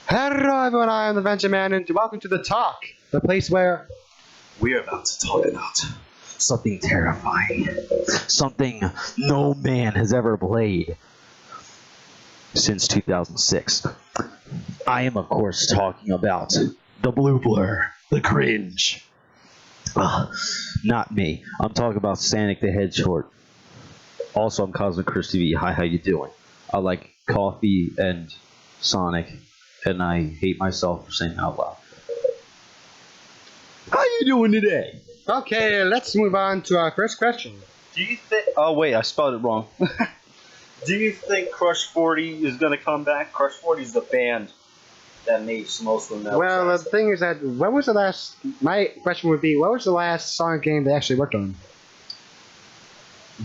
Hello everyone, I am the VentureMan and welcome to The Talk, the place where we're about to talk about something terrifying, something no man has ever played since 2006. I am, of course, talking about the blue blur, the cringe. Not me. I'm talking about Sonic the Hedgehog. Also, I'm CosmicChrisTV. Hi, how you doing? I like coffee and Sonic, and I hate myself for saying it out loud. How you doing today? Okay, let's move on to our first question. Do you think... Oh, wait, I spelled it wrong. Do you think Crush 40 is going to come back? Crush 40 is the band that makes most of them. Well, the thing is that, my question would be, what was the last Sonic game they actually worked on?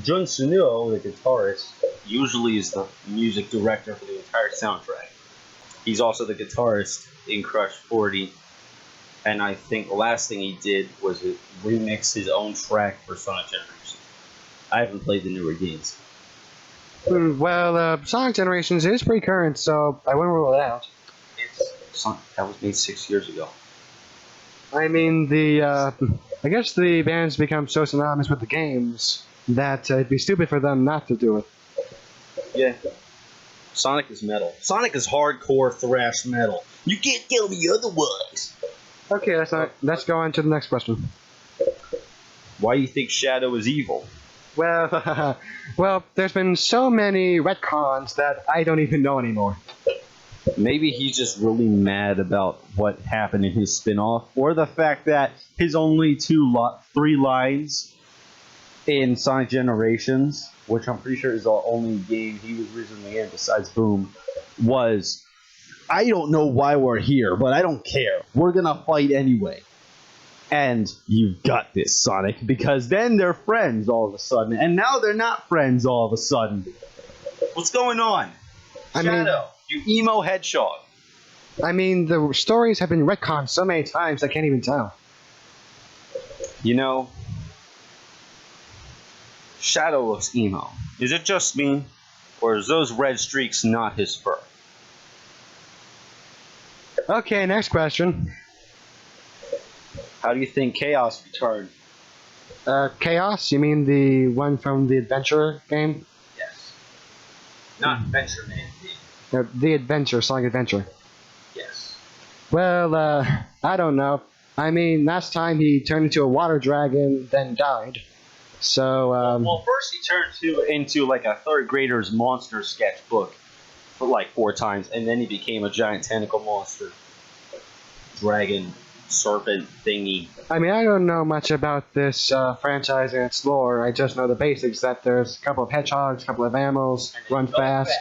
Jun Sunuo, the guitarist, usually is the music director for the entire soundtrack. He's also the guitarist in Crush 40. And I think the last thing he did was remix his own track for Sonic Generations. I haven't played the newer games. Well, Sonic Generations is pretty current, so I wouldn't rule it out. That was made 6 years ago. I mean, I guess the bands become so synonymous with the games that it'd be stupid for them not to do it. Yeah. Sonic is metal. Sonic is hardcore thrash metal. You can't tell me otherwise. Okay, let's go on to the next question. Why do you think Shadow is evil? Well, well, there's been so many retcons that I don't even know anymore. Maybe he's just really mad about what happened in his spin-off, or the fact that his only 3 lines in Sonic Generations, which I'm pretty sure is the only game he was recently in besides Boom, was, I don't know why we're here, but I don't care. We're gonna fight anyway. And you've got this, Sonic, because then they're friends all of a sudden, and now they're not friends all of a sudden. What's going on? Shadow, you emo hedgehog. I mean, the stories have been retconned so many times I can't even tell. You know, Shadow looks emo. Is it just me, or is those red streaks not his fur? Okay, next question. How do you think Chaos returned? Chaos? You mean the one from the Adventure game? Yes. Not VentureMan. The Adventure, Sonic Adventure. Yes. Well, I don't know. I mean, last time he turned into a water dragon, then died. So, well, first he turned into like a 3rd grader's monster sketchbook for like 4 times, and then he became a giant tentacle monster. Dragon, serpent thingy. I mean, I don't know much about this franchise and its lore. I just know the basics, that there's a couple of hedgehogs, a couple of animals, run fast,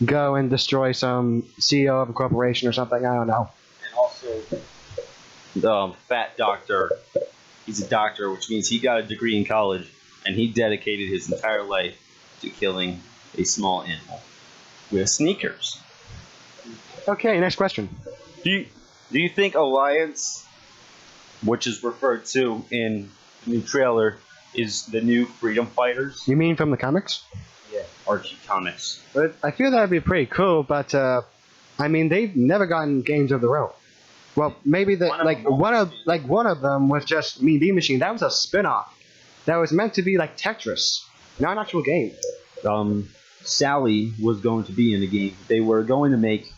go and destroy some CEO of a corporation or something, I don't know. And also, the fat doctor, he's a doctor, which means he got a degree in college, and he dedicated his entire life to killing a small animal with sneakers. Okay, next question. Do you think Alliance, which is referred to in the new trailer, is the new Freedom Fighters? You mean from the comics? Yeah, Archie Comics. But I feel that would be pretty cool, but I mean, they've never gotten games of their own. Well, maybe one of them was just Mean Bean Machine. That was a spin-off. That was meant to be like Tetris, not an actual game. Sally was going to be in the game. They were going to make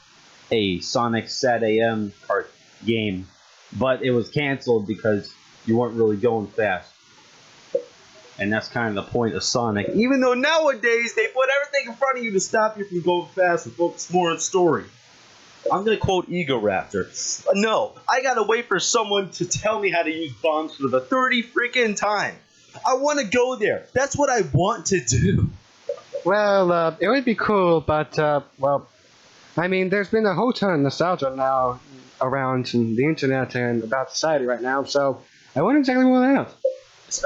a Sonic Sat AM kart game, but it was canceled because you weren't really going fast. And that's kind of the point of Sonic. Even though nowadays they put everything in front of you to stop you from going fast and focus more on story. I'm going to quote Ego Raptor. No, I got to wait for someone to tell me how to use bombs for the 30 freaking time. I want to go there. That's what I want to do. Well, it would be cool, but, well, I mean, there's been a whole ton of nostalgia now around the internet and about society right now, so I wouldn't exactly rule it out.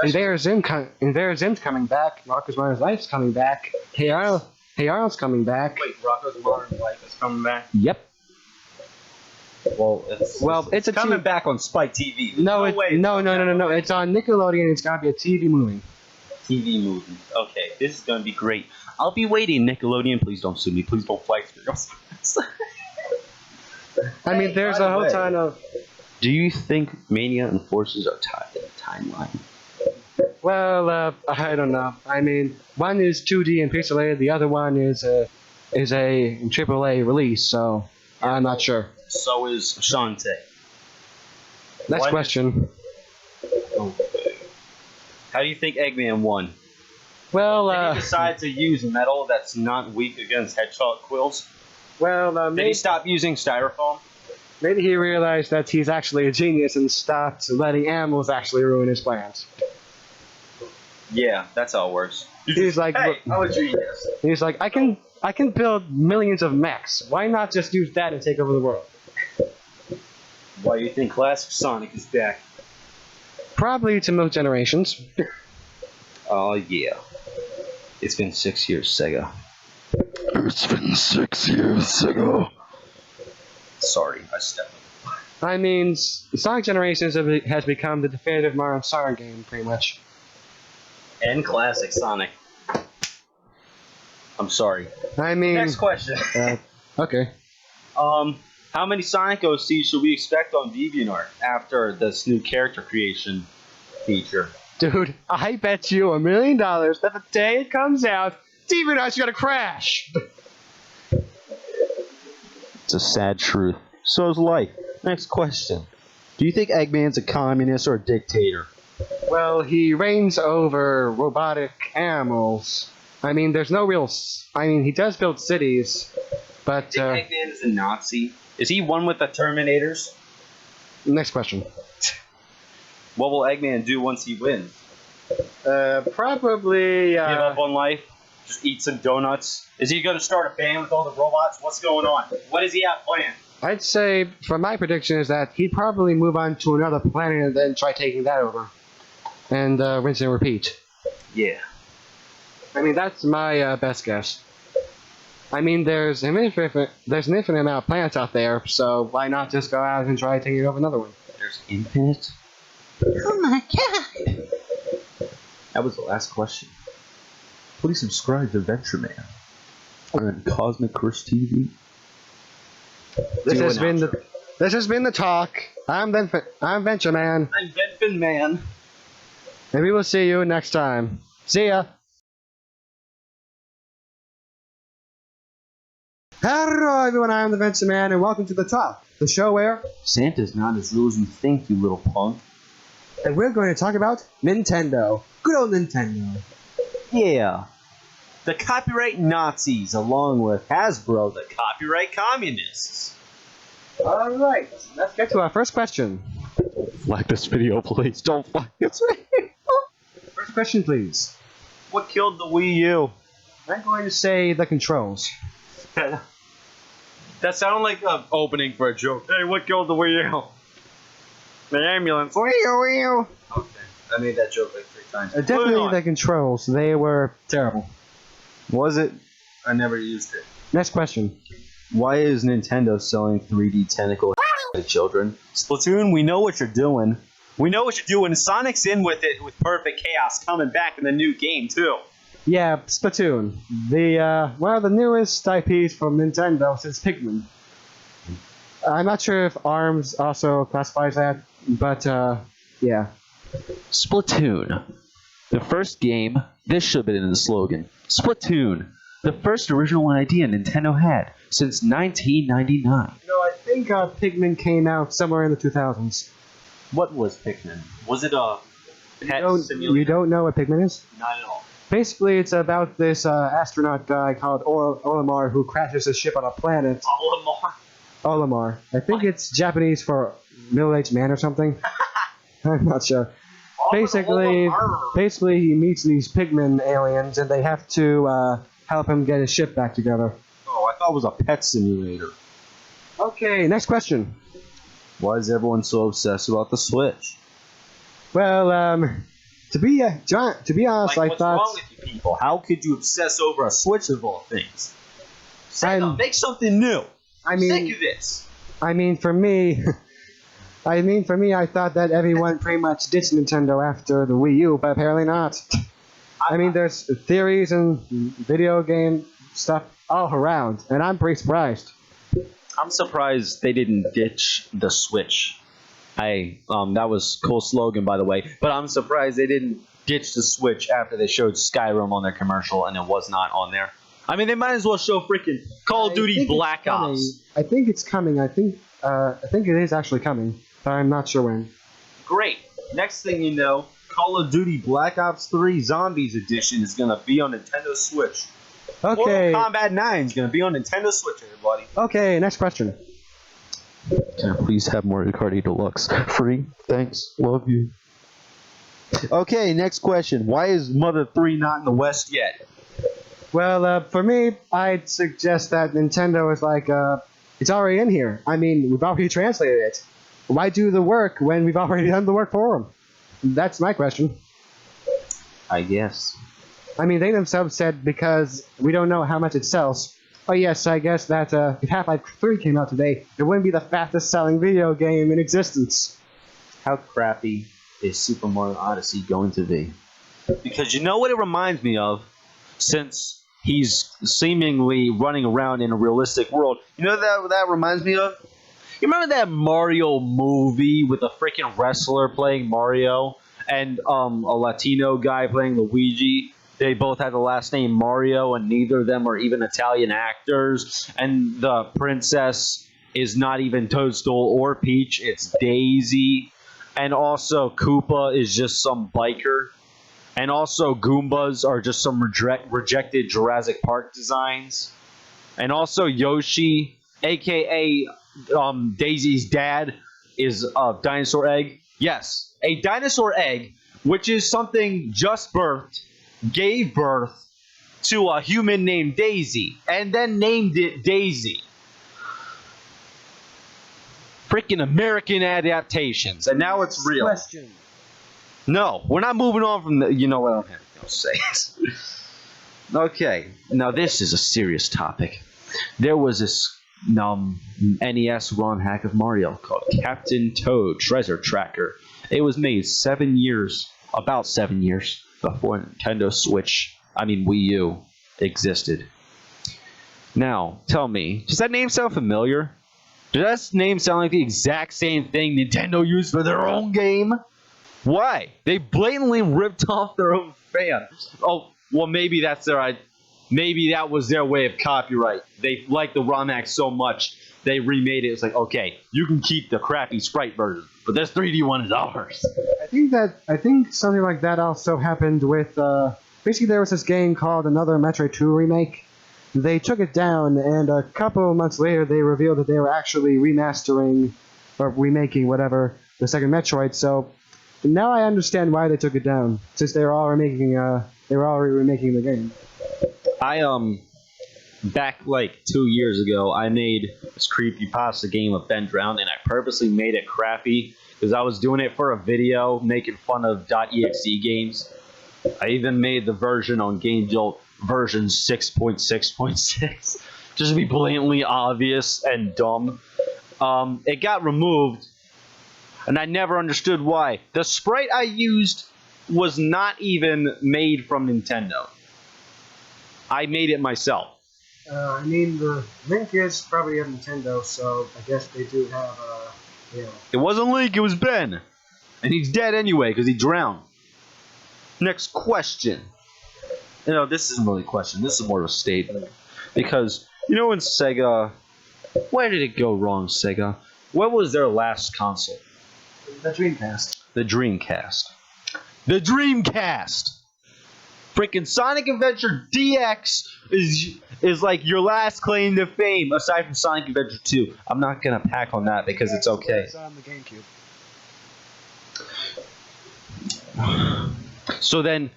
Invader Zim's coming back, Rocko's Modern Life's coming back, Hey Arnold's coming back. Wait, Rocko's Modern Life is coming back? Yep. Well, it's coming back on Spike TV. No, it's on Nickelodeon. It's gotta be a TV movie. TV movie. Okay, this is gonna be great. I'll be waiting, Nickelodeon. Please don't sue me. Please don't flag me. I mean, there's a whole ton of. Do you think Mania and Forces are tied in a timeline? Well, I don't know. I mean, one is 2D and pixelated. The other one is a AAA release. So I'm not sure. So is Shantae. Next question. Okay. How do you think Eggman won? Well, Did he decide to use metal that's not weak against hedgehog quills? well, Did he stop using styrofoam? maybe he realized that he's actually a genius and stopped letting animals actually ruin his plans. Yeah, that's how it works. He's like, Hey, I'm a genius. he's like, I can build millions of mechs. Why not just use that and take over the world? Why do you think Classic Sonic is back? Probably to milk generations. Oh, yeah. It's been 6 years, Sega. It's been 6 years, Sega. Sorry, I stepped on. I mean, Sonic Generations has become the definitive Mario Sonic game, pretty much. And Classic Sonic. I'm sorry. I mean, Next question. Okay. How many Sonic OCs should we expect on DeviantArt after this new character creation feature? Dude, I bet you $1 million that the day it comes out, DeviantArt's gonna crash. It's a sad truth. So is life. Next question. Do you think Eggman's a communist or a dictator? Well, he reigns over robotic animals. I mean, there's no real. I mean, he does build cities, but. Do you think Eggman is a Nazi? Is he one with the Terminators? Next question. What will Eggman do once he wins? Probably. Give up on life? Just eat some donuts? Is he going to start a band with all the robots? What's going on? What does he have planned? I'd say, for my prediction, is that he'd probably move on to another planet and then try taking that over. And rinse and repeat. Yeah. I mean, that's my best guess. I mean, there's an infinite amount of planets out there, so why not just go out and try taking over another one? There's infinite? Oh my god! That was the last question. Please subscribe to VentureMan on CosmicChrisTV. This has been the talk. I'm VentureMan. I'm VentureMan. And we will see you next time. See ya! Hello everyone, I am the VentureMan and welcome to The Talk, the show where... Santa's not as real as you think, you little punk. And we're going to talk about Nintendo. Good old Nintendo. Yeah. The copyright Nazis, along with Hasbro, the copyright communists. Alright, let's get to our first question. Like this video, please. Don't flag this video. First question, please. What killed the Wii U? I'm going to say the controls. That sounded like an opening for a joke. Hey, what killed the Wii U? The ambulance. Wii U, Wii U. Okay, I made that joke like 3 times. Definitely the controls. They were terrible. Was it? I never used it. Next question. Why is Nintendo selling 3D tentacle to children? Splatoon, we know what you're doing. We know what you're doing. Sonic's in with it with Perfect Chaos coming back in the new game, too. Yeah, Splatoon. The one of the newest IPs from Nintendo since Pikmin. I'm not sure if ARMS also classifies that, but yeah. Splatoon. The first game, this should have been in the slogan. Splatoon. The first original idea Nintendo had since 1999. You know, I think Pikmin came out somewhere in the 2000s. What was Pikmin? Was it a pet simulator? You don't know what Pikmin is? Not at all. Basically, it's about this astronaut guy called Olimar who crashes his ship on a planet. Olimar? Olimar. I think it's Japanese for middle-aged man or something. I'm not sure. Basically, he meets these Pikmin aliens, and they have to help him get his ship back together. Oh, I thought it was a pet simulator. Okay, next question. Why is everyone so obsessed about the Switch? Well, to be honest, I what's thought... wrong with you people? How could you obsess over a Switch of all things? Make something new. I'm sick of this. I mean, for me, I thought that everyone pretty much ditched Nintendo after the Wii U, but apparently not. I mean, there's theories and video game stuff all around, and I'm pretty surprised. I'm surprised they didn't ditch the Switch. That was a cool slogan, by the way. But I'm surprised they didn't ditch the Switch after they showed Skyrim on their commercial and it was not on there. I mean, they might as well show freaking Call of Duty Black Ops. I think it's coming. I think it is actually coming, but I'm not sure when. Great. Next thing you know, Call of Duty Black Ops 3 Zombies Edition is going to be on Nintendo Switch. Okay. Mortal Kombat 9 is going to be on Nintendo Switch, everybody. Okay, next question. Can I please have Mario Kart Deluxe free? Thanks. Love you. Okay, next question. Why is Mother 3 not in the West yet? Well, for me, I'd suggest that Nintendo is like, it's already in here. I mean, we've already translated it. Why do the work when we've already done the work for them? That's my question. I guess. I mean, they themselves said because we don't know how much it sells. Oh yes, I guess that if Half-Life 3 came out today, it wouldn't be the fastest selling video game in existence. How crappy is Super Mario Odyssey going to be? Because you know what it reminds me of? Since he's seemingly running around in a realistic world, you know what that reminds me of? You remember that Mario movie with a freaking wrestler playing Mario and a Latino guy playing Luigi? They both had the last name Mario, and neither of them are even Italian actors. And the princess is not even Toadstool or Peach, it's Daisy. And also Koopa is just some biker. And also Goombas are just some rejected Jurassic Park designs. And also Yoshi, aka Daisy's dad, is a dinosaur egg. Yes, a dinosaur egg, which is something just birthed, gave birth to a human named Daisy, and then named it Daisy. Freaking American adaptations, and now it's real. Question. No, we're not moving on from the. You know what? I don't have anything else to say. Okay, now this is a serious topic. There was this NES ROM hack of Mario called Captain Toad Treasure Tracker. It was made about 7 years before Nintendo Wii U existed. Now, tell me, does that name sound familiar? Does that name sound like the exact same thing Nintendo used for their own game? Why? They blatantly ripped off their own fans. Oh, well, maybe that was their way of copyright. They liked the ROM hack so much, they remade it. It's like, okay, you can keep the crappy sprite version, but this 3D one is ours. I think something like that also happened with basically there was this game called Another Metroid 2 Remake. They took it down, and a couple of months later they revealed that they were actually remastering or remaking whatever the second Metroid. So now I understand why they took it down, since they were already remaking the game. Back like 2 years ago, I made this creepypasta game of Ben Drowned, and I purposely made it crappy because I was doing it for a video making fun of .exe games. I even made the version on Game Jolt version 6.6.6 just to be blatantly obvious and dumb. It got removed, and I never understood why. The sprite I used was not even made from Nintendo. I made it myself. I mean, the Link is probably of Nintendo, so I guess they do have, It wasn't Link, it was Ben. And he's dead anyway, because he drowned. Next question. This isn't really a question, this is more of a statement. Because, when Sega... Where did it go wrong, Sega? What was their last console? The Dreamcast. The Dreamcast. The Dreamcast! Freaking Sonic Adventure DX is like your last claim to fame, aside from Sonic Adventure 2. I'm not gonna pack on that because it's okay. It's on the GameCube. So then,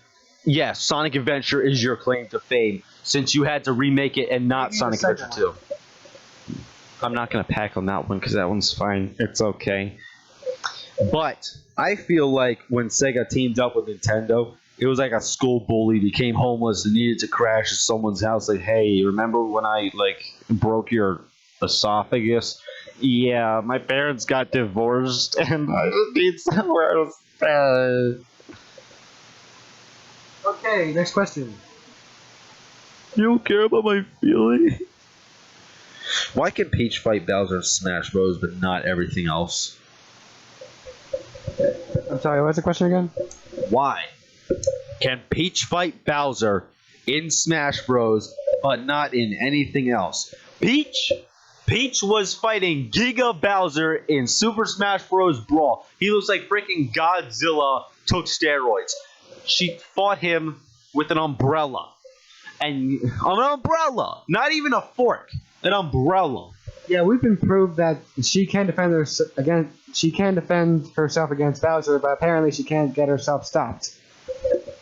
yes, Sonic Adventure is your claim to fame, since you had to remake it and not Sonic Adventure 2. I'm not gonna pack on that one because that one's fine. It's okay. But I feel like when Sega teamed up with Nintendo, it was like a school bully became homeless and needed to crash at someone's house. Like, hey, remember when I broke your esophagus? Yeah, my parents got divorced and I just need somewhere to stay. Okay, next question. You don't care about my feelings? Why can Peach fight Bowser in Smash Bros. But not everything else? I'm sorry, what's the question again? Why can Peach fight Bowser in Smash Bros. But not in anything else? Peach was fighting Giga Bowser in Super Smash Bros. Brawl. He looks like freaking Godzilla took steroids. She fought him with an umbrella. And an umbrella! Not even a fork. An umbrella. Yeah, we've been proved that she can defend herself against Bowser, but apparently she can't get herself stopped.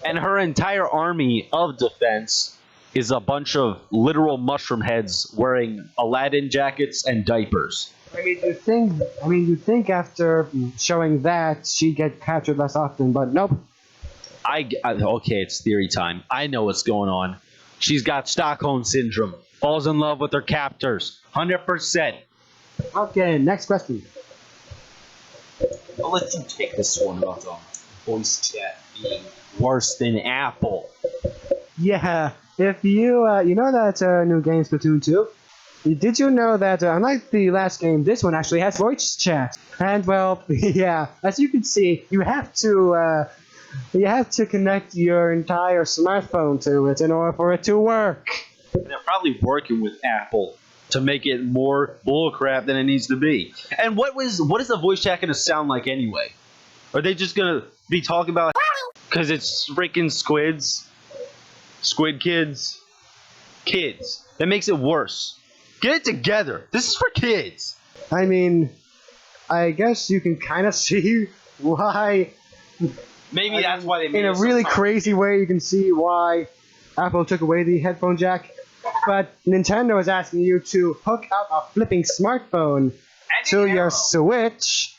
And her entire army of defense is a bunch of literal mushroom heads wearing Aladdin jackets and diapers. You think after showing that she'd get captured less often, but nope. Okay, it's theory time. I know what's going on. She's got Stockholm syndrome. Falls in love with her captors. 100%. Okay, next question. I'll let you take this one about voice chat being worse than Apple. Yeah, if you know that new game Splatoon 2? Did you know that unlike the last game, this one actually has voice chat? And well, yeah, as you can see, you have to connect your entire smartphone to it in order for it to work. And they're probably working with Apple to make it more bullcrap than it needs to be. And what is the voice chat going to sound like anyway? Are they just going to be talking about because it's freaking squids? Squid kids? Kids. That makes it worse. Get it together. This is for kids. I mean, I guess you can kind of see why. Maybe that's why they made in a it so really fun. crazy way, you can see why Apple took away the headphone jack. But Nintendo is asking you to hook up a flipping smartphone to your Switch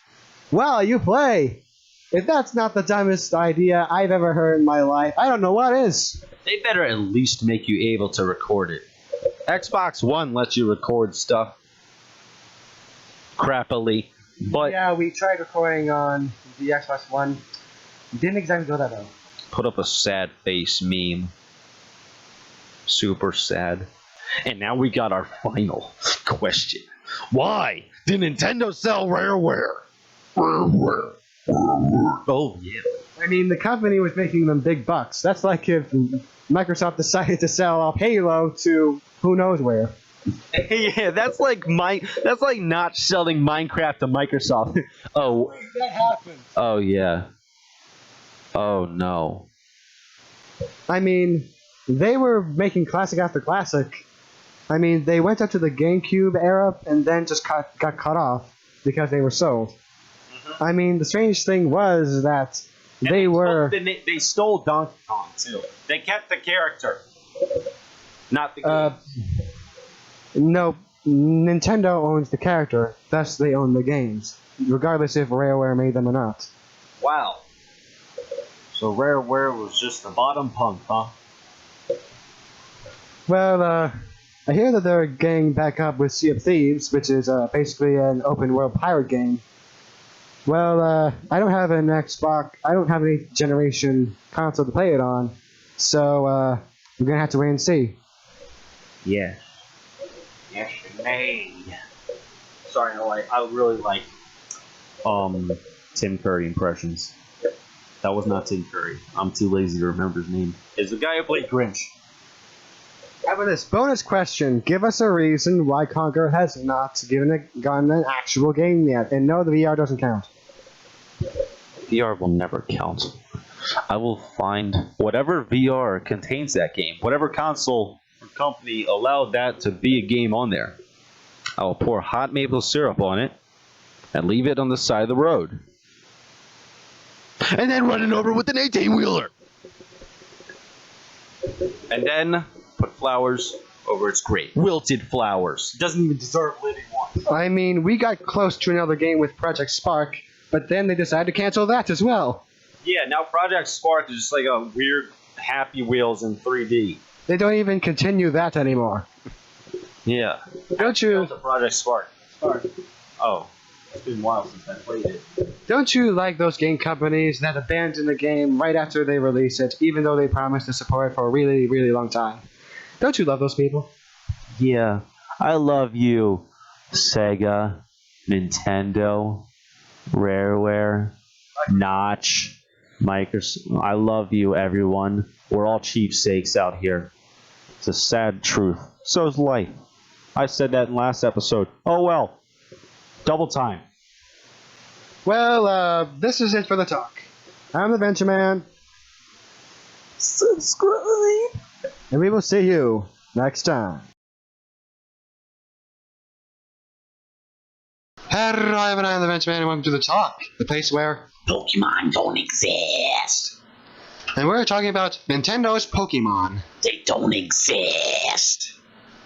while you play. If that's not the dumbest idea I've ever heard in my life, I don't know what is. They better at least make you able to record it. Xbox One lets you record stuff crappily, but Yeah, we tried recording on the Xbox One. Didn't exactly go that well. put up a sad face meme. Super sad. And now we got our final question. Why did Nintendo sell Rareware? Rareware. Oh, yeah. I mean, the company was making them big bucks. That's like if Microsoft decided to sell off Halo to who knows where. Yeah, that's like not selling Minecraft to Microsoft. Oh, That happened. oh yeah. Oh no. I mean, they were making classic after classic. I mean, they went up to the GameCube era and then just got cut off because they were sold. Mm-hmm. I mean, the strange thing was that They stole Donkey Kong too. They kept the character, not the game. No, Nintendo owns the character, thus they own the games, regardless if Rareware made them or not. Wow. So Rareware was just the bottom punk, huh? Well, I hear that they're getting back up with Sea of Thieves, which is basically an open world pirate game. Well, I don't have an Xbox, I don't have any generation console to play it on, so we're gonna have to wait and see. Yeah. Yes, indeed. Sorry, I really like Tim Curry impressions. That was not Tim Curry. I'm too lazy to remember his name. It's the guy who played Grinch. How about this bonus question? Give us a reason why Conquer has not gotten an actual game yet. And no, the VR doesn't count. VR will never count. I will find whatever VR contains that game, whatever console or company allowed that to be a game on there. I will pour hot maple syrup on it and leave it on the side of the road. And then run it over with an 18-wheeler. And then put flowers over its grave. Wilted flowers. Doesn't even deserve living ones. I mean, we got close to another game with Project Spark, but then they decided to cancel that as well. Yeah, now Project Spark is just like a weird Happy Wheels in 3D. They don't even continue that anymore. Yeah. Don't you? Project Spark. Oh, it's been a while since I played it. Don't you like those game companies that abandon the game right after they release it, even though they promise to support it for a really, really long time? Don't you love those people? Yeah. I love you, Sega, Nintendo, Rareware, Notch, Microsoft. I love you, everyone. We're all cheapsakes out here. It's a sad truth. So is life. I said that in last episode. Oh well. Double time. Well, this is it for the talk. I'm the VentureMan, Subscribe. and we will see you next time. Hello, everyone. I'm the VentureMan, and welcome to the talk, the place where Pokemon don't exist. and we're talking about Nintendo's Pokemon. They don't exist.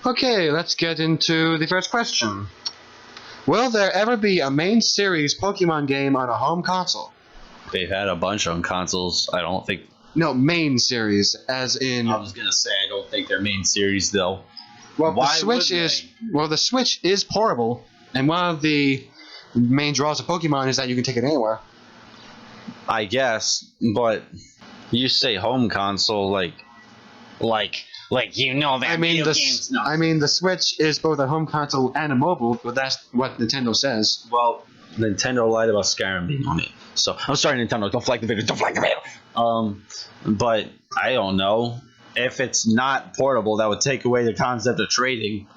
Okay, let's get into the first question. Will there ever be a main series Pokemon game on a home console? They've had a bunch on consoles. I don't think. No, main series, as in. I was gonna say I don't think they're main series though. Well, Why the Switch would is they? well, the Switch is portable, and one of the main draws of Pokemon is that you can take it anywhere. I guess, but you say home console like you know that I mean, video the games. No. I mean, the Switch is both a home console and a mobile, but that's what Nintendo says. Well, Nintendo lied about Skyrim being on it. So I'm sorry, Nintendo. Don't flag the video. Don't flag the video. But I don't know if it's not portable. That would take away the concept of trading.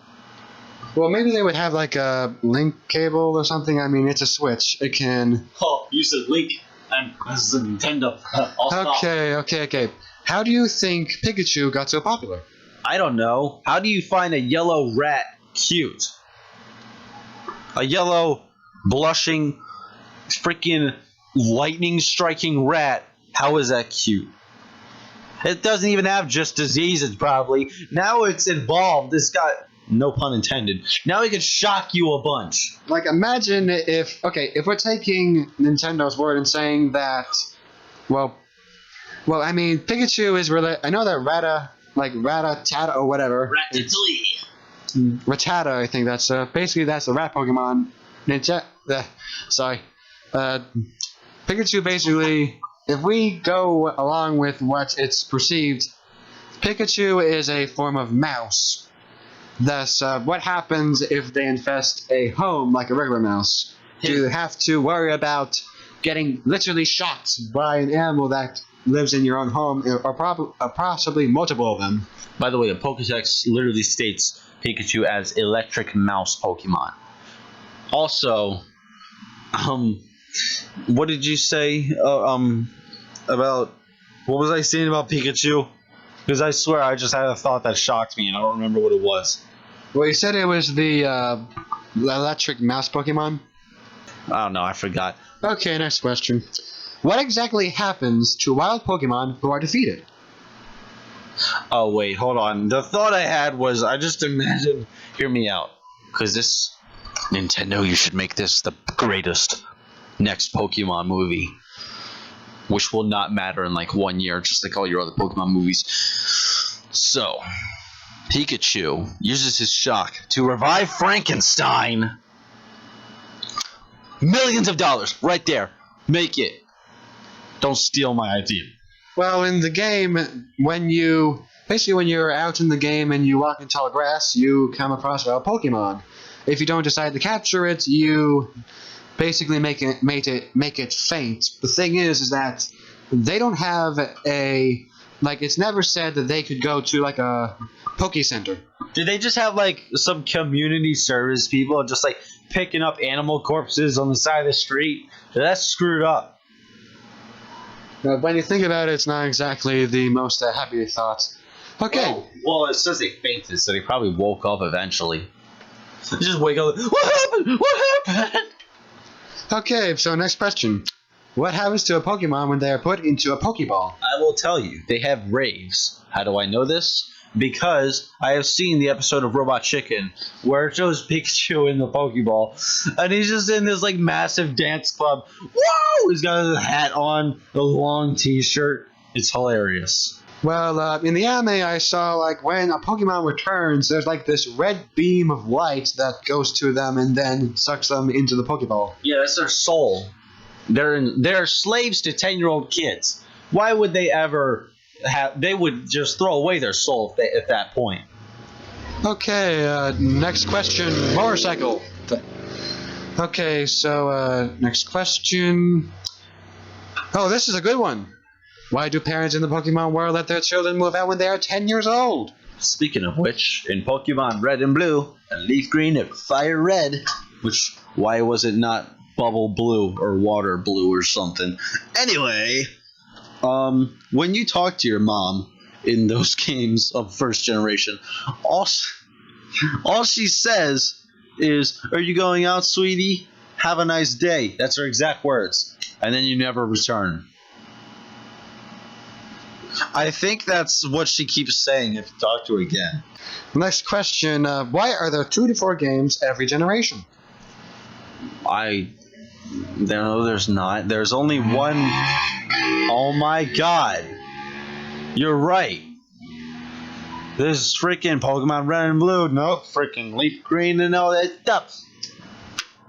Well, maybe they would have like a link cable or something. I mean, it's a Switch. It can. Oh, you said Link, and this is a Nintendo. I'll stop. Okay. How do you think Pikachu got so popular? I don't know. How do you find a yellow rat cute? A yellow, blushing, freaking lightning striking rat. How is that cute? It doesn't even have just diseases, probably. Now it's involved. It's got, no pun intended. Now it could shock you a bunch. Like, imagine if we're taking Nintendo's word and saying that, well, I mean, Pikachu is really. I know that Rattata or whatever. Ratatouille. Rattata, I think that's basically that's the rat Pokemon. Pikachu basically. If we go along with what it's perceived, Pikachu is a form of mouse. Thus, what happens if they infest a home like a regular mouse? Do you have to worry about getting literally shot by an animal that lives in your own home, or possibly multiple of them? By the way, the Pokédex literally states Pikachu as electric mouse Pokemon. Also, what did you say? About what was I saying about Pikachu? Because I swear I just had a thought that shocked me, and I don't remember what it was. Well, you said it was the electric mouse Pokemon? I don't know. I forgot. Okay, next question. What exactly happens to wild Pokemon who are defeated? Oh wait, hold on. The thought I had was I just imagined. Hear me out, because this Nintendo, you should make this the greatest next Pokemon movie, which will not matter in like 1 year, just like all your other Pokemon movies. So, Pikachu uses his shock to revive Frankenstein. Millions of dollars, right there. Make it. Don't steal my idea. Well, in the game, when you're out in the game and you walk in tall grass, you come across a Pokemon. If you don't decide to capture it, you basically make it faint. The thing is that they don't have it's never said that they could go to like a Poke Center. Do they just have like some community service people just like picking up animal corpses on the side of the street? That's screwed up. When you think about it, it's not exactly the most happy thought. Okay. Well, it says they fainted, so they probably woke up eventually. They just wake up. What happened? What happened? Okay, so next question. What happens to a Pokemon when they are put into a Pokeball? I will tell you. They have raves. How do I know this? Because I have seen the episode of Robot Chicken where it shows Pikachu in the Pokeball, and he's just in this like massive dance club. Whoa! He's got his hat on, a long T-shirt. It's hilarious. Well, in the anime, I saw like when a Pokemon returns, there's like this red beam of light that goes to them and then sucks them into the Pokeball. Yeah, that's their soul. They're slaves to 10-year-old kids. Why would they ever have? They would just throw away their soul at that point. Okay, next question. Motorcycle. Okay, so next question. Oh, this is a good one. Why do parents in the Pokemon world let their children move out when they are 10 years old? Speaking of which, in Pokemon Red and Blue, and Leaf Green and Fire Red, which, why was it not Bubble Blue or Water Blue or something? Anyway, when you talk to your mom in those games of first generation, all she says is, "Are you going out, sweetie? Have a nice day." That's her exact words. And then you never return. I think that's what she keeps saying if you talk to her again. Next question. Why are there 2 to 4 games every generation? No, there's not. There's only one. Oh my god. You're right. This freaking Pokemon Red and Blue. No, freaking Leaf Green and all that stuff.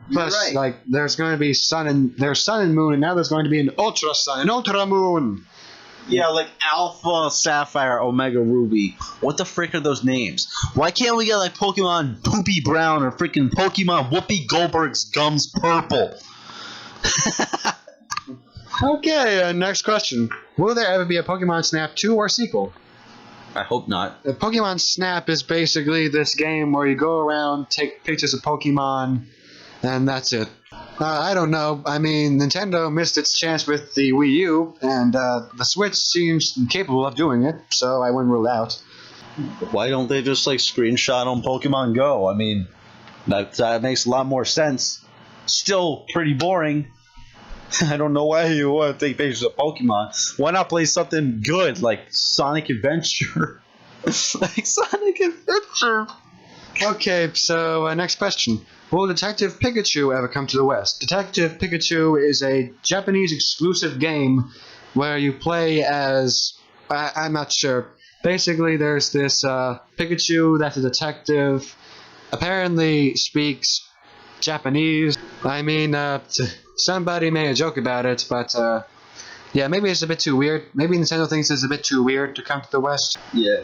Plus, right. like, there's going to be Sun and Moon, and now there's going to be an Ultra Sun, an Ultra Moon. Yeah, like Alpha Sapphire, Omega Ruby. What the frick are those names? Why can't we get like Pokemon Poopy Brown or freaking Pokemon Whoopi Goldberg's Gums Purple? Okay, next question. Will there ever be a Pokemon Snap 2 or sequel? I hope not. Pokemon Snap is basically this game where you go around, take pictures of Pokemon, and that's it. I don't know. I mean, Nintendo missed its chance with the Wii U, and the Switch seems capable of doing it, so I wouldn't rule it out. Why don't they just like screenshot on Pokemon Go? I mean, that makes a lot more sense. Still pretty boring. I don't know why you want to take pictures of Pokemon. Why not play something good like Sonic Adventure? Like Sonic Adventure. Okay, so next question. Will Detective Pikachu ever come to the West? Detective Pikachu is a Japanese exclusive game where you play as... I'm not sure. Basically, there's this Pikachu that's a detective. Apparently speaks Japanese. I mean, somebody made a joke about it, but yeah, maybe it's a bit too weird. Maybe Nintendo thinks it's a bit too weird to come to the West. Yeah.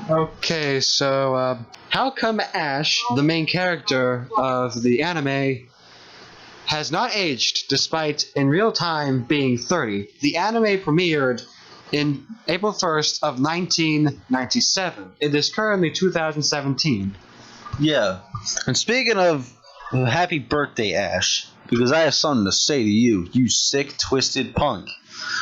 Okay, so how come Ash, the main character of the anime, has not aged despite in real time being 30? The anime premiered in April 1st of 1997. It is currently 2017. Yeah. And speaking of happy birthday, Ash, because I have something to say to you, you sick, twisted punk.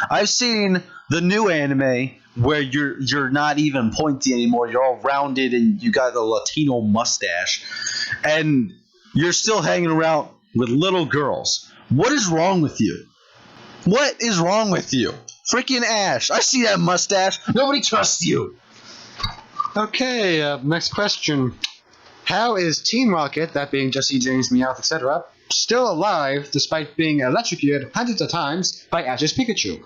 I've seen the new anime where you're not even pointy anymore. You're all rounded and you got a Latino mustache, and you're still hanging around with little girls. What is wrong with you? What is wrong with you? Freaking Ash! I see that mustache. Nobody trusts you. Okay, next question. How is Team Rocket, that being Jesse, James, Meowth, etc., still alive despite being electrocuted hundreds of times by Ash's Pikachu?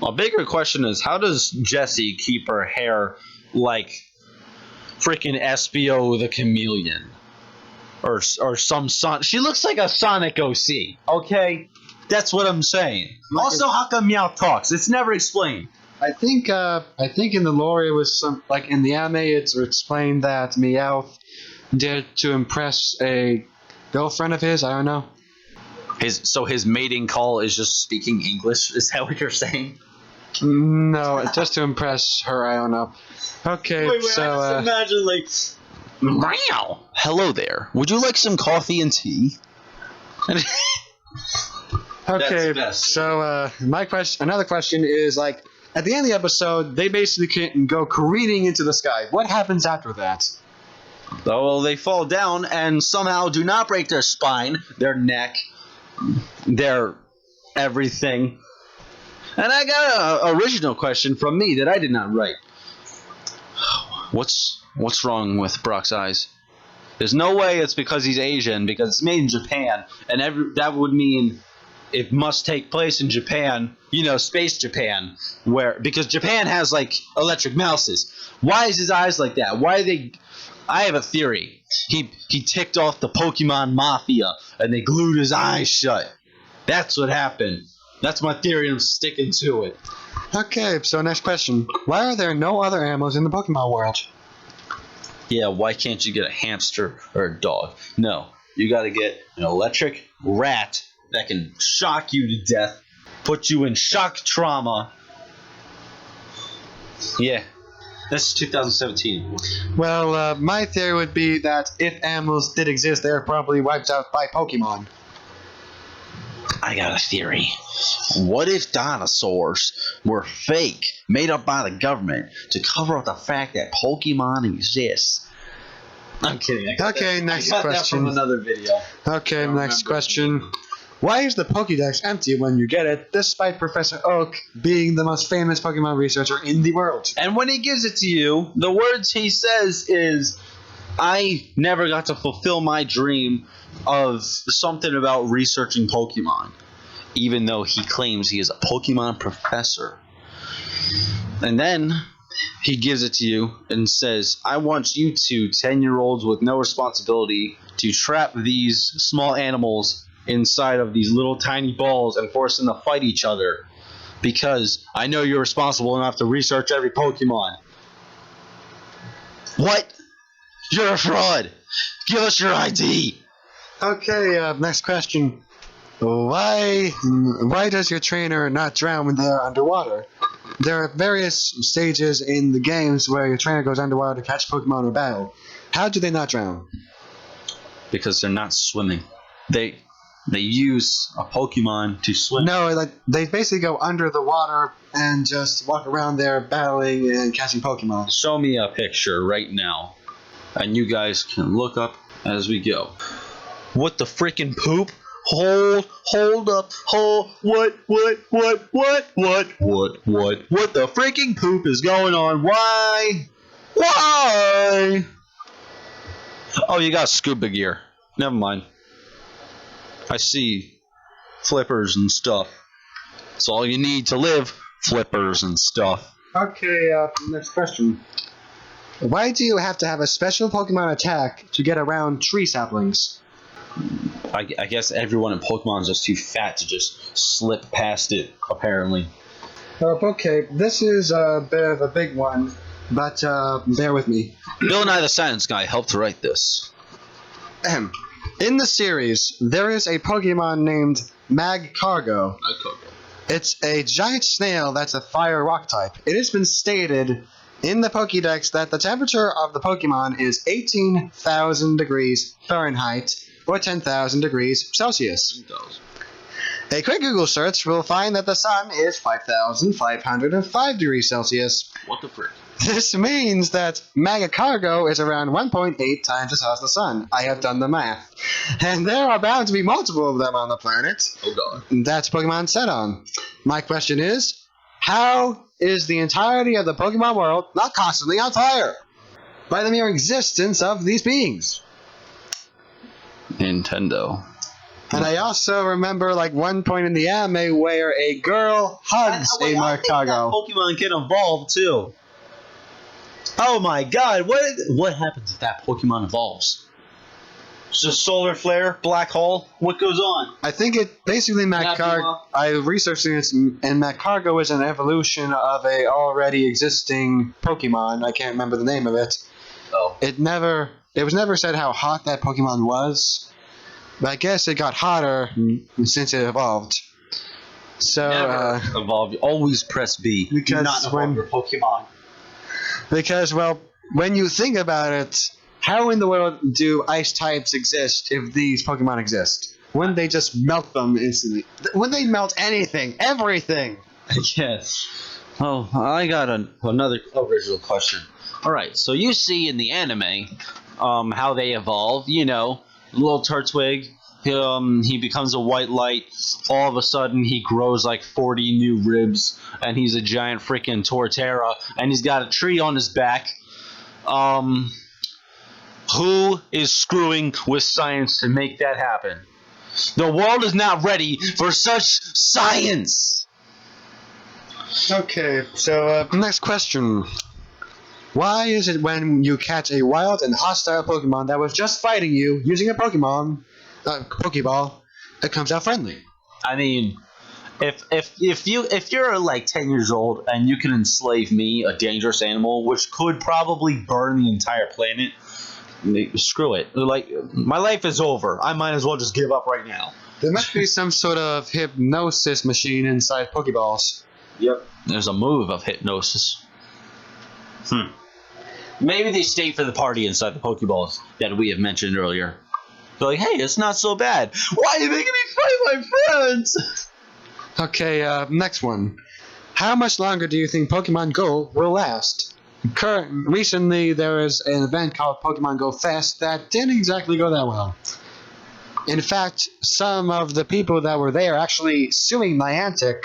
A bigger question is, how does Jessie keep her hair like freaking SBO the Chameleon? Or some son. She looks like a Sonic OC, okay? That's what I'm saying. Also, how come Meowth talks? It's never explained. I think in the lore it was some, like in the anime it's explained that Meowth did to impress a girlfriend of his. I don't know. His mating call is just speaking English. Is that what you're saying? No, just to impress her. I don't know. Okay, wait, so I just imagine like, meow. Hello there. Would you like some coffee and tea? okay, best. so another question is like at the end of the episode they basically can go careening into the sky. What happens after that? Well, they fall down and somehow do not break their spine, their neck, their everything. And I got an original question from me that I did not write. What's wrong with Brock's eyes? There's no way it's because he's Asian, because it's made in Japan, and that would mean it must take place in Japan, space Japan, because Japan has like electric mouses. Why is his eyes like that? Why are they? I have a theory. He ticked off the Pokemon Mafia, and they glued his eyes shut. That's what happened. That's my theory, and I'm sticking to it. Okay, so next question. Why are there no other animals in the Pokemon world? Yeah, why can't you get a hamster or a dog? No, you got to get an electric rat that can shock you to death, put you in shock trauma. Yeah, that's 2017. Well, my theory would be that if animals did exist, they were probably wiped out by Pokemon. I got a theory. What if dinosaurs were fake, made up by the government to cover up the fact that Pokemon exists? I'm kidding. Okay, next I got that question. from another video. Okay, don't next remember. question. Why is the Pokédex empty when you get it, despite Professor Oak being the most famous Pokemon researcher in the world? And when he gives it to you, the words he says is, I never got to fulfill my dream of something about researching Pokemon, even though he claims he is a Pokemon professor. And then he gives it to you and says, I want you two 10-year-olds with no responsibility to trap these small animals inside of these little tiny balls and force them to fight each other, because I know you're responsible enough to research every Pokemon. What? You're a fraud. Give us your ID. Okay, next question. Why does your trainer not drown when they're underwater? There are various stages in the games where your trainer goes underwater to catch Pokemon or battle. How do they not drown? Because they're not swimming. They use a Pokemon to swim. No, like they basically go under the water and just walk around there battling and catching Pokemon. Show me a picture right now, and you guys can look up as we go. What the freaking poop? Hold up, what the freaking poop is going on? Why? Oh, you got scuba gear. Never mind. I see flippers and stuff. That's all you need to live. Flippers and stuff. Okay, next question. Why do you have to have a special Pokemon attack to get around tree saplings? I guess everyone in Pokemon is just too fat to just slip past it, apparently. Okay, this is a bit of a big one, but bear with me. Bill Nye the Science Guy helped to write this. Ahem. In the series, there is a Pokemon named Magcargo. It's a giant snail that's a fire rock type. It has been stated in the Pokédex that the temperature of the Pokemon is 18,000 degrees Fahrenheit or 10,000 degrees Celsius. A quick Google search will find that the sun is 5,505 degrees Celsius. What the frick? This means that Magcargo is around 1.8 times the size of the sun. I have done the math. And there are bound to be multiple of them on the planet. Oh god. That's Pokemon set on. My question is, how is the entirety of the Pokemon world not constantly on fire? By the mere existence of these beings. Nintendo. And I also remember like one point in the anime where a girl hugs a Magcargo. Pokemon can evolve too. Oh my god, what happens if that Pokemon evolves? Just solar flare, black hole, what goes on? I think it basically Magcargo. I researched this, and Magcargo is an evolution of a already existing Pokemon. I can't remember the name of it. Oh. It was never said how hot that Pokemon was, but I guess it got hotter since it evolved. So Never evolve. Always press B. Because Do not evolve your Pokemon. Because, well, when you think about it, how in the world do ice types exist if these Pokemon exist? Wouldn't they just melt them instantly? Wouldn't they melt anything? Everything! Yes. Oh, I got another original question. Alright, so you see in the anime how they evolve, you know, little Turtwig, he becomes a white light, all of a sudden he grows like 40 new ribs, and he's a giant freaking Torterra, and he's got a tree on his back. Who is screwing with science to make that happen? The world is not ready for such science! Okay, so next question. Why is it when you catch a wild and hostile Pokemon that was just fighting you using a Pokeball, it comes out friendly? I mean, If you're like 10 years old and you can enslave me, a dangerous animal, which could probably burn the entire planet, screw it. Like, my life is over. I might as well just give up right now. There must be some sort of hypnosis machine inside Pokeballs. Yep. There's a move of hypnosis. Maybe they stay for the party inside the Pokeballs that we have mentioned earlier. They're like, hey, it's not so bad. Why are you making me fight my friends? Okay, next one. How much longer do you think Pokemon Go will last? Recently, there was an event called Pokemon Go Fest that didn't exactly go that well. In fact, some of the people that were there actually suing Niantic,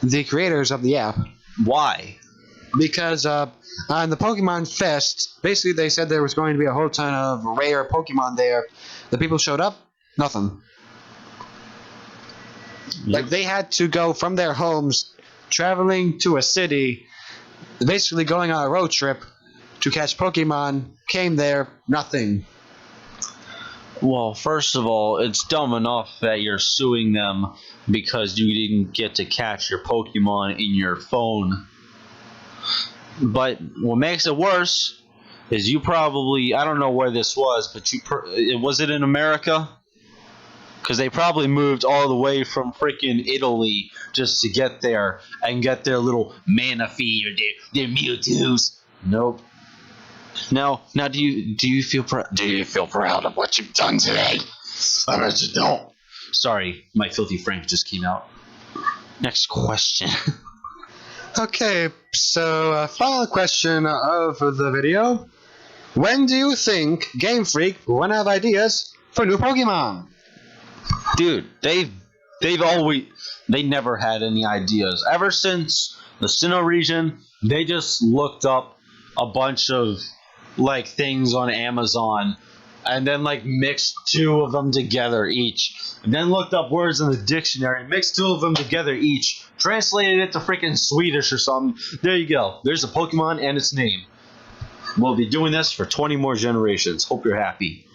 the creators of the app. Why? Because on the Pokemon Fest, basically they said there was going to be a whole ton of rare Pokemon there. The people showed up, nothing. Like, they had to go from their homes, traveling to a city, basically going on a road trip to catch Pokemon, came there, nothing. Well, first of all, it's dumb enough that you're suing them because you didn't get to catch your Pokemon in your phone. But what makes it worse is you probably, I don't know where this was, but was it in America? Because they probably moved all the way from freaking Italy just to get there and get their little Manaphy or their Mewtwo's. Nope. Now, do you feel proud of what you've done today? I bet you don't. Sorry, my filthy Frank just came out. Next question. Okay, so final question of the video. When do you think Game Freak will run out of ideas for new Pokemon? Dude, they never had any ideas. Ever since the Sinnoh region, they just looked up a bunch of like things on Amazon and then like mixed two of them together each. And then looked up words in the dictionary, mixed two of them together each, translated it to freaking Swedish or something. There you go. There's a Pokemon and its name. We'll be doing this for 20 more generations. Hope you're happy.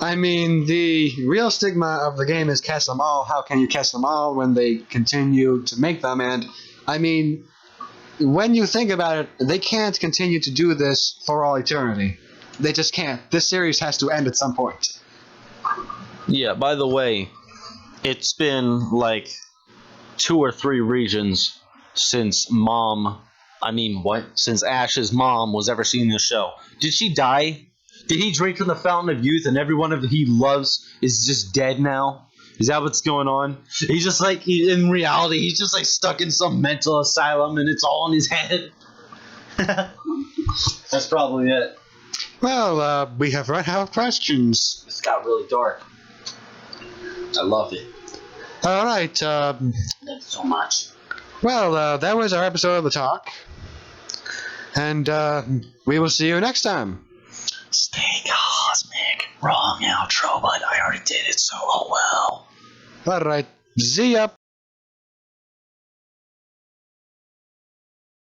I mean, the real stigma of the game is catch them all. How can you catch them all when they continue to make them? And, I mean, when you think about it, they can't continue to do this for all eternity. They just can't. This series has to end at some point. Yeah, by the way, it's been like 2 or 3 regions since since Ash's mom was ever seen in the show. Did she die? Did he drink from the fountain of youth and everyone he loves is just dead now? Is that what's going on? He's just like, in reality, he's just like stuck in some mental asylum and it's all in his head. That's probably it. Well, we have run out of questions. This got really dark. I love it. All right. Thank you so much. Well, that was our episode of The Talk. And we will see you next time. Stay cosmic. Wrong outro, but I already did it, so oh well. All right. See ya.